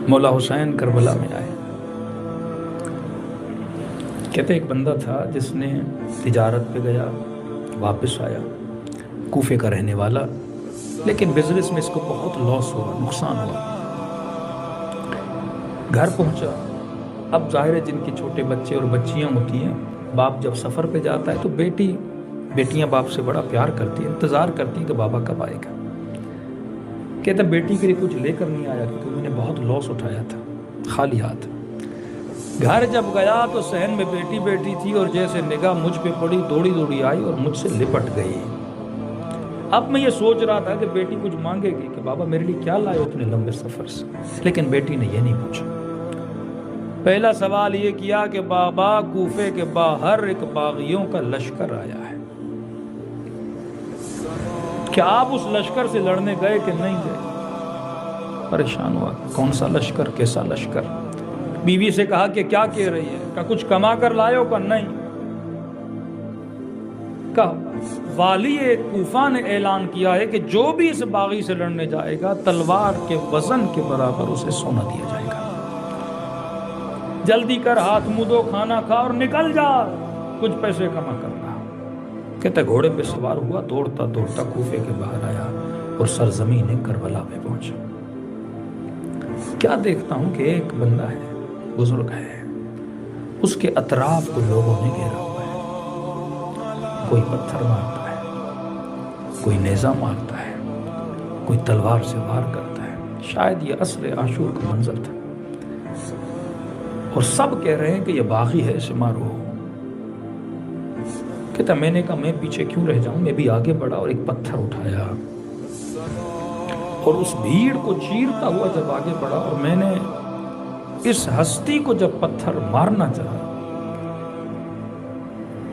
مولا حسین کربلا میں آئے. کہتے ایک بندہ تھا جس نے تجارت پہ گیا، واپس آیا، کوفے کا رہنے والا، لیکن بزنس میں اس کو بہت لاس ہوا، نقصان ہوا. گھر پہنچا. اب ظاہر ہے جن کے چھوٹے بچے اور بچیاں ہوتی ہیں، باپ جب سفر پہ جاتا ہے تو بیٹیاں باپ سے بڑا پیار کرتی ہیں، انتظار کرتی ہیں کہ بابا کب آئے گا. کہتا بیٹی کے لیے کچھ لے کر نہیں آیا کیونکہ میں نے بہت لاس اٹھایا تھا، خالی ہاتھ. گھر جب گیا تو صحن میں بیٹی بیٹھی تھی اور جیسے نگاہ مجھ پہ پڑی دوڑی آئی اور مجھ سے لپٹ گئی. اب میں یہ سوچ رہا تھا کہ بیٹی کچھ مانگے گی کہ بابا میرے لیے کیا لائے اتنے لمبے سفر سے، لیکن بیٹی نے یہ نہیں پوچھا. پہلا سوال یہ کیا کہ بابا کوفے کے باہر ایک باغیوں کا لشکر آیا ہے، کیا آپ اس لشکر سے لڑنے گئے کہ نہیں گئے؟ پریشان ہوا، کون سا لشکر، کیسا لشکر؟ بیوی سے کہا کہ کیا کہہ رہی ہے؟ کہا کچھ کما کر لائے ہو؟ کہ نہیں. کہا والی کوفہ نے اعلان کیا ہے کہ جو بھی اس باغی سے لڑنے جائے گا تلوار کے وزن کے برابر اسے سونا دیا جائے گا. جلدی کر، ہاتھ منہ دھو، کھانا کھا اور نکل جا، کچھ پیسے کما کر لا. کہتا گھوڑے پہ سوار ہوا، دوڑتا کوفے کے باہر آیا اور سرزمین کربلا میں پہنچا. کیا دیکھتا ہوں کہ ایک بندہ ہے، بزرگ ہے، اس کے اطراف کو لوگوں نے گھیرا ہوا ہے. کوئی پتھر مارتا ہے، کوئی نیزہ مارتا ہے، کوئی تلوار سے وار کرتا ہے. شاید یہ عصر عاشور کا منظر تھا، اور سب کہہ رہے ہیں کہ یہ باغی ہے، اسے مارو. کہتا میں نے کہا میں پیچھے کیوں رہ جاؤں، میں بھی آگے بڑھا اور ایک پتھر اٹھایا اور اس بھیڑ کو چیرتا ہوا جب آگے بڑھا اور میں نے اس ہستی کو جب پتھر مارنا چاہا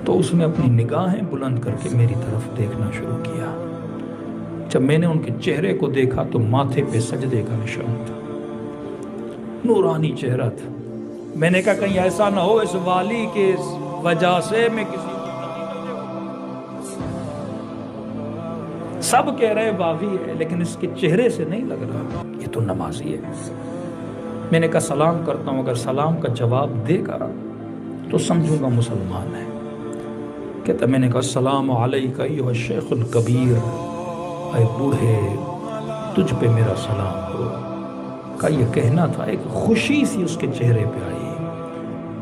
تو اس نے اپنی نگاہیں بلند کر کے میری طرف دیکھنا شروع کیا. جب میں نے ان کے چہرے کو دیکھا تو ماتھے پہ سجدے کا نشان تھا، نورانی چہرہ تھا. میں نے کہا کہیں ایسا نہ ہو اس والی کے وجہ سے میں کسی کو تکلیف دے. سب کہہ رہے باغی ہے لیکن اس کے چہرے سے نہیں لگ رہا یہ تو نمازی ہے. میں نے کہا سلام کرتا ہوں، اگر سلام کا جواب دے گا تو سمجھوں گا مسلمان ہے. کہتا میں نے کہا السلام علیک ایھا الشیخ الکبیر، اے بوڑھے تجھ پہ میرا سلام ہو. کا یہ کہنا تھا، ایک خوشی سی اس کے چہرے پہ آئی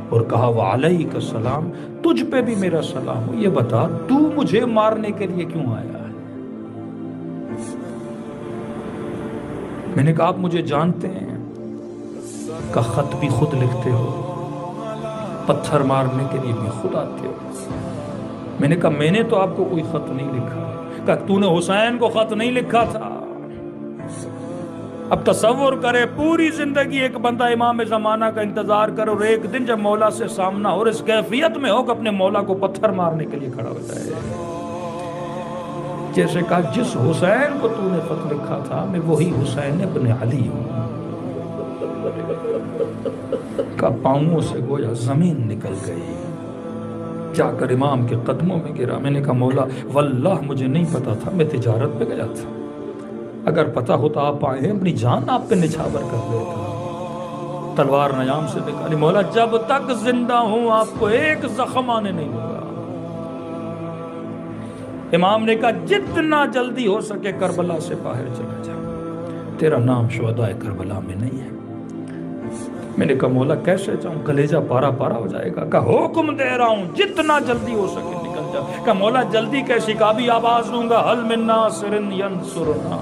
اور کہا وعلیک السلام، تجھ پہ بھی میرا سلام ہو. یہ بتا تو مجھے مارنے کے لیے کیوں آیا ہے؟ میں نے کہا آپ مجھے جانتے ہیں؟ کہ خط بھی خود لکھتے ہو، پتھر مارنے کے لیے بھی خود آتے ہو. میں نے کہا میں نے تو آپ کو کوئی خط نہیں لکھا. کہا تو نے حسین کو خط نہیں لکھا تھا؟ اب تصور کرے پوری زندگی ایک بندہ امام زمانہ کا انتظار کرے اور ایک دن جب مولا سے سامنا ہو اور اس کیفیت میں ہو کہ اپنے مولا کو پتھر مارنے کے لیے کھڑا ہو جائے. جیسے کہا جس حسین کو تو نے خط لکھا تھا میں وہی حسین ابن علی ہوں. کا پاؤں سے گویا زمین نکل گئی، جا کر امام کے قدموں میں گرا. میں نے کہا مولا واللہ مجھے نہیں پتا تھا، میں تجارت پہ گیا تھا، اگر پتا ہوتا آپ آئے ہیں اپنی جان آپ پہ نچھاور کر لیتا. تلوار نیام سے نکالی. مولا جب تک زندہ ہوں آپ کو ایک زخم آنے نہیں ہوگا. امام نے کہا جتنا جلدی ہو سکے کربلا سے باہر چلا جا، تیرا نام شہداء کربلا میں نہیں ہے. میں نے کہا مولا کیسے جاؤں، کلیجہ پارا پارا ہو جائے گا. کہا حکم دے رہا ہوں جتنا جلدی ہو سکے نکل جا. کہا مولا جلدی کیسی؟ کہا بھی آواز دوں گا حل من ناصر ینصرنا،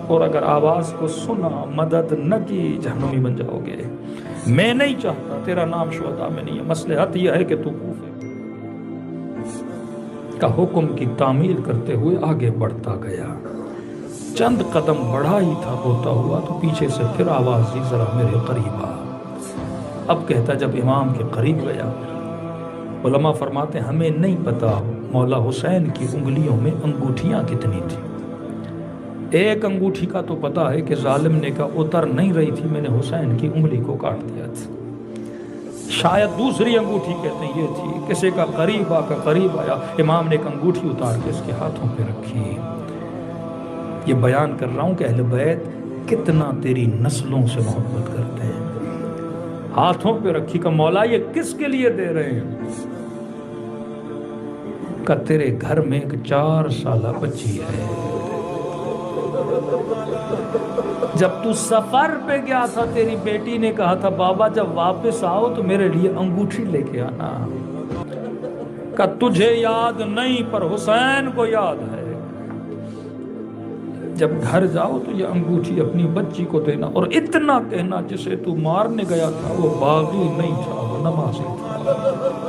اور اگر آواز کو سنا مدد نہ کی جہنمی بن جاؤ گے. میں نہیں چاہتا، تیرا نام شہداء میں نہیں ہے، مصلحت یہ ہے کہ تو کوفے کا حکم کی تعمیل کرتے ہوئے آگے بڑھتا گیا. چند قدم بڑھا ہی تھا ہوتا ہوا تو پیچھے سے پھر آواز دی ذرا میرے قریب آ. اب کہتا جب امام کے قریب گیا، علماء فرماتے ہمیں نہیں پتا مولا حسین کی انگلیوں میں انگوٹھیاں کتنی تھی. ایک انگوٹھی کا تو پتا ہے کہ ظالم نے کہا اتر نہیں رہی تھی، میں نے حسین کی انگلی کو کاٹ دیا تھا. شاید دوسری انگوٹھی کہتے ہیں یہ تھی. کسی کا قریب آ کر قریب آیا، امام نے ایک انگوٹھی اتار کے اس کے ہاتھوں پہ رکھی. یہ بیان کر رہا ہوں کہ اہل بیت کتنا تیری نسلوں سے محبت کرتے ہیں. ہاتھوں پہ رکھی کہ مولا یہ کس کے لیے دے رہے ہیں؟ کہ تیرے گھر میں ایک 4 سالہ بچی ہے. جب تو سفر پہ گیا تھا تیری بیٹی نے کہا تھا بابا جب واپس آؤ تو میرے لیے انگوٹھی لے کے آنا. کہ تجھے یاد نہیں پر حسین کو یاد ہے. جب گھر جاؤ تو یہ انگوٹھی اپنی بچی کو دینا اور اتنا کہنا جسے تو مارنے گیا تھا وہ باغی نہیں تھا وہ نمازی تھا.